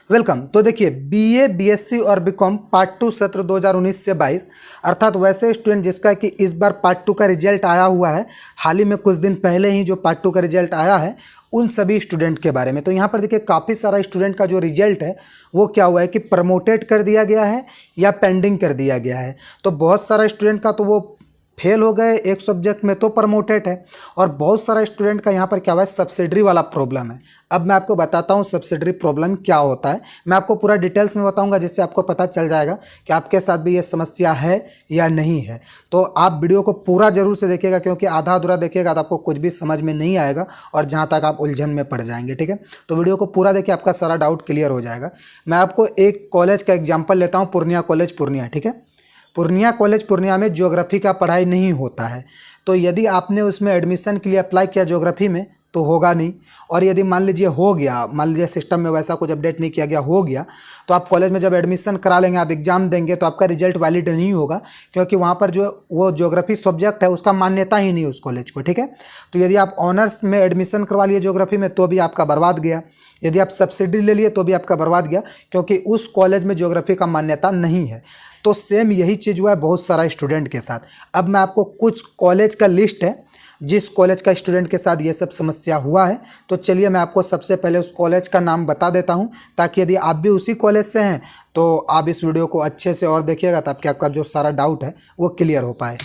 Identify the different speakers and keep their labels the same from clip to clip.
Speaker 1: Welcome. तो देखिए BA, BSc और बीकॉम पार्ट 2 सत्र 2019 से 22 अर्थात वैसे स्टूडेंट जिसका कि इस बार पार्ट 2 का रिजल्ट आया हुआ है, हाल ही में कुछ दिन पहले ही जो पार्ट 2 का रिजल्ट आया है उन सभी स्टूडेंट के बारे में। तो यहाँ पर देखिए काफ़ी सारा स्टूडेंट का जो रिजल्ट है वो क्या हुआ है कि प्रमोटेड कर दिया गया है या पेंडिंग कर दिया गया है। तो बहुत सारा स्टूडेंट का तो वो फेल हो गए एक सब्जेक्ट में तो प्रमोटेड है, और बहुत सारा स्टूडेंट का यहाँ पर क्या हुआ है सब्सिडरी वाला प्रॉब्लम है। अब मैं आपको बताता हूँ सब्सिडरी प्रॉब्लम क्या होता है। मैं आपको पूरा डिटेल्स में बताऊंगा जिससे आपको पता चल जाएगा कि आपके साथ भी ये समस्या है या नहीं है। तो आप वीडियो को पूरा जरूर से देखिएगा, क्योंकि आधा अधूरा देखिएगा तो आपको कुछ भी समझ में नहीं आएगा और जहाँ तक आप उलझन में पड़ जाएंगे। ठीक है, तो वीडियो को पूरा देखिए, आपका सारा डाउट क्लियर हो जाएगा। मैं आपको एक कॉलेज का एग्जाम्पल लेता हूँ, पूर्णिया कॉलेज पूर्णिया। ठीक है, पूर्णिया कॉलेज पूर्णिया में ज्योग्राफी का पढ़ाई नहीं होता है। तो यदि आपने उसमें एडमिशन के लिए अप्लाई किया ज्योग्राफी में तो होगा नहीं, और यदि मान लीजिए हो गया, मान लीजिए सिस्टम में वैसा कुछ अपडेट नहीं किया गया, हो गया, तो आप कॉलेज में जब एडमिशन करा लेंगे, आप एग्जाम देंगे तो आपका रिजल्ट वैलिड नहीं होगा, क्योंकि वहाँ पर जो वो ज्योग्राफी सब्जेक्ट है उसका मान्यता ही नहीं उस कॉलेज को। ठीक है, तो यदि आप ऑनर्स में एडमिशन करवा लिए ज्योग्राफी में तो भी आपका बर्बाद गया, यदि आप सब्सिडी ले लिए तो भी आपका बर्बाद गया, क्योंकि उस कॉलेज में ज्योग्राफी का मान्यता नहीं है। तो सेम यही चीज़ हुआ है बहुत सारा स्टूडेंट के साथ। अब मैं आपको कुछ कॉलेज का लिस्ट है जिस कॉलेज का स्टूडेंट के साथ ये सब समस्या हुआ है। तो चलिए मैं आपको सबसे पहले उस कॉलेज का नाम बता देता हूँ, ताकि यदि आप भी उसी कॉलेज से हैं तो आप इस वीडियो को अच्छे से और देखिएगा ताकि आपका जो सारा डाउट है वो क्लियर हो पाए।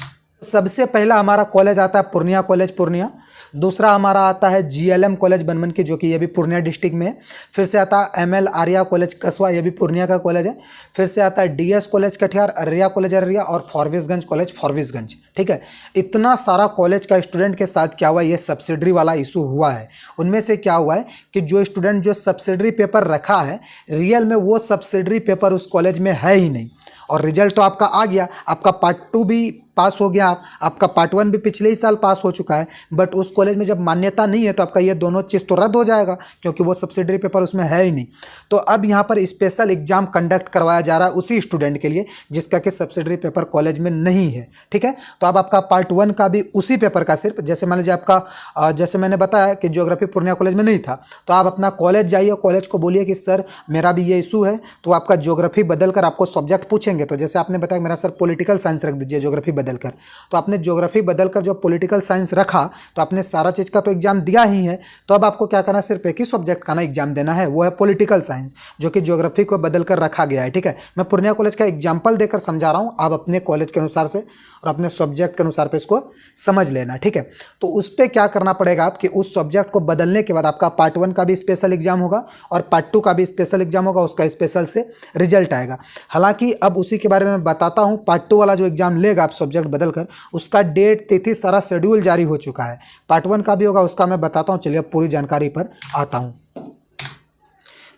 Speaker 1: सबसे पहला हमारा कॉलेज आता है पूर्णिया कॉलेज पूर्णिया। दूसरा हमारा आता है जीएलएम कॉलेज बनमनकी, जो कि ये भी पूर्णिया डिस्ट्रिक्ट में है। फिर से आता है एमएल आर्या कॉलेज कसवा, ये भी पूर्णिया का कॉलेज है। फिर से आता है DS college Katihar, Araria college Araria, और फॉरबिसगंज कॉलेज फॉरबिसगंज। ठीक है, इतना सारा कॉलेज का स्टूडेंट के साथ क्या हुआ, ये सब्सिडरी वाला इशू हुआ है। उनमें से क्या हुआ है कि जो स्टूडेंट जो सब्सिडरी पेपर रखा है, रियल में वो सब्सिडरी पेपर उस कॉलेज में है ही नहीं, और रिजल्ट तो आपका आ गया, आपका पार्ट 2 भी पास हो गया, आपका पार्ट 1 भी पिछले ही साल पास हो चुका है, बट उस कॉलेज में जब मान्यता नहीं है तो आपका ये दोनों चीज़ तो रद्द हो जाएगा, क्योंकि वो सब्सिडरी पेपर उसमें है ही नहीं। तो अब यहाँ पर स्पेशल एग्जाम कंडक्ट करवाया जा रहा है उसी स्टूडेंट के लिए जिसका कि सब्सिडरी पेपर कॉलेज में नहीं है। ठीक है, तो अब आपका पार्ट 1 का भी उसी पेपर का सिर्फ, जैसे मान लीजिए आपका जैसे मैंने बताया कि ज्योग्राफी पूर्णिया कॉलेज में नहीं था, तो आप अपना कॉलेज जाइए, कॉलेज को बोलिए कि सर मेरा भी ये इशू है, तो आपका ज्योग्राफी बदल कर आपको सब्जेक्ट पूछेंगे। तो जैसे आपने बताया मेरा सर पॉलिटिकल साइंस रख दीजिए ज्योग्राफी बदल कर, तो आपने ज्योग्राफी बदलकर जो पॉलिटिकल साइंस रखा तो आपने सारा चीज़ का तो एग्जाम दिया ही है। तो अब आपको क्या करना है, सिर्फ एक ही सब्जेक्ट का ना एग्जाम देना है, वो है पॉलिटिकल साइंस, जो कि ज्योग्राफी को बदलकर रखा गया है। ठीक है, मैं पूर्णिया कॉलेज का एग्जाम्पल देकर समझा रहा हूँ, आप अपने कॉलेज के अनुसार से और अपने सब्जेक्ट के अनुसार पे इसको समझ लेना। ठीक है, तो उस पर क्या करना पड़ेगा आप कि उस सब्जेक्ट को बदलने के बाद आपका पार्ट 1 का भी स्पेशल एग्जाम होगा और पार्ट 2 का भी स्पेशल एग्जाम होगा, उसका स्पेशल से रिजल्ट आएगा। हालांकि अब उसी के बारे में बताता हूँ, पार्ट 2 वाला जो एग्जाम लेगा आप सब्जेक्ट बदलकर, उसका डेट तिथि सारा शेड्यूल जारी हो चुका है। पार्ट 1 का भी होगा, उसका मैं बताता हूँ। चलिए पूरी जानकारी पर आता हूँ।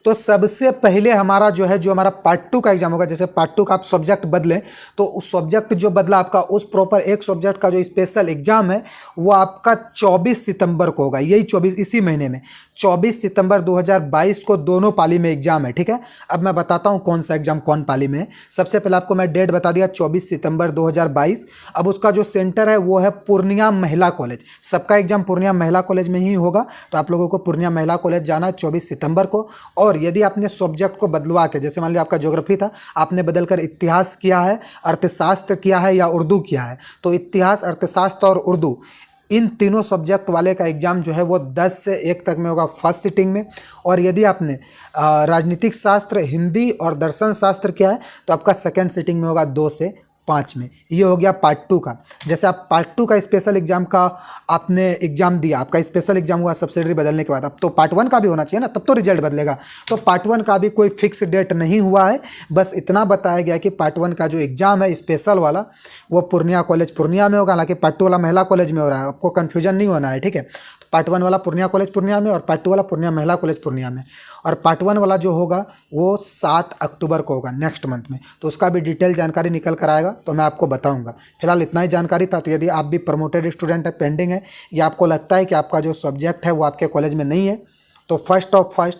Speaker 1: तो सबसे पहले हमारा जो है, जो हमारा पार्ट 2 का एग्जाम होगा, जैसे पार्ट 2 का आप सब्जेक्ट बदलें तो उस सब्जेक्ट जो बदला आपका, उस प्रॉपर एक सब्जेक्ट का जो स्पेशल एग्जाम है वो आपका 24 सितंबर को होगा। यही 24 इसी महीने में 24 सितंबर 2022 को दोनों पाली में एग्जाम है। ठीक है, अब मैं बताता हूँ कौन सा एग्जाम कौन पाली में है। सबसे पहले आपको मैं डेट बता दिया 24 सितंबर 2022। अब उसका जो सेंटर है वो है पूर्णिया महिला कॉलेज। सबका एग्जाम पूर्णिया महिला कॉलेज में ही होगा, तो आप लोगों को पूर्णिया महिला कॉलेज जाना है 24 सितंबर को। और यदि आपने सब्जेक्ट को बदलवा के, जैसे मान लिया आपका ज्योग्राफी था, आपने बदलकर इतिहास किया है, अर्थशास्त्र किया है या उर्दू किया है, तो इतिहास, अर्थशास्त्र और उर्दू इन तीनों सब्जेक्ट वाले का एग्जाम जो है वो 10 से 1 तक में होगा फर्स्ट सिटिंग में। और यदि आपने राजनीतिक शास्त्र, हिंदी और दर्शन शास्त्र किया है तो आपका सेकेंड सिटिंग में होगा 2 से 5 में। ये हो गया पार्ट 2 का। जैसे आप पार्ट 2 का स्पेशल एग्जाम का आपने एग्जाम दिया, आपका स्पेशल एग्जाम हुआ सब्सिडरी बदलने के बाद, अब तो पार्ट 1 का भी होना चाहिए ना, तब तो रिजल्ट बदलेगा। तो पार्ट 1 का भी कोई फिक्स डेट नहीं हुआ है, बस इतना बताया गया कि पार्ट 1 का जो एग्जाम है स्पेशल वाला वो पूर्णिया कॉलेज पूर्णिया में होगा। हालांकि पार्ट 2 वाला महिला कॉलेज में हो रहा है, आपको कन्फ्यूजन नहीं होना है। ठीक है, पार्ट 1 वाला पूर्णिया कॉलेज पूर्णिया में और पार्ट 2 वाला पूर्णिया महिला कॉलेज पूर्णिया में। और पार्ट 1 वाला जो होगा वो 7 अक्टूबर को होगा, नेक्स्ट मंथ में। तो उसका भी डिटेल जानकारी निकल कर आएगा तो मैं आपको बताऊंगा। फिलहाल इतना ही जानकारी था। तो यदि आप भी प्रमोटेड स्टूडेंट है, पेंडिंग है, या आपको लगता है कि आपका जो सब्जेक्ट है वो आपके कॉलेज में नहीं है, तो फर्स्ट ऑफ फर्स्ट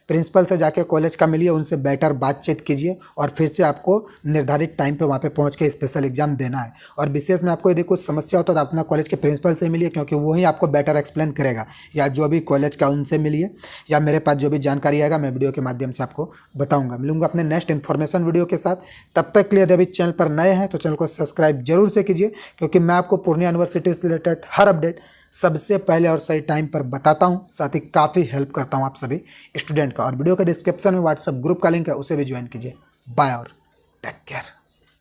Speaker 1: प्रिंसिपल से जाके कॉलेज का मिलिए, उनसे बेटर बातचीत कीजिए और फिर से आपको निर्धारित टाइम पे वहाँ पे पहुँच के स्पेशल एग्जाम देना है। और विशेष में आपको यदि कुछ समस्या हो तो अपना कॉलेज के प्रिंसिपल से मिलिए, क्योंकि वही आपको बेटर एक्सप्लेन करेगा, या जो भी कॉलेज का उनसे मिलिए, या मेरे पास जो भी जानकारी आएगा मैं वीडियो के माध्यम से आपको बताऊँगा। मिलूंगा अपने नेक्स्ट इन्फॉर्मेशन वीडियो के साथ। तब तक के लिए यदि अभी चैनल पर नए हैं तो चैनल को सब्सक्राइब जरूर से कीजिए, क्योंकि मैं आपको पूर्णिया यूनिवर्सिटी से रिलेटेड हर अपडेट सबसे पहले और सही टाइम पर बताता हूं, साथ ही काफ़ी हेल्प करता हूं आप सभी स्टूडेंट का। और वीडियो के डिस्क्रिप्शन में व्हाट्सएप ग्रुप का लिंक है, उसे भी ज्वाइन कीजिए। बाय और टेक केयर।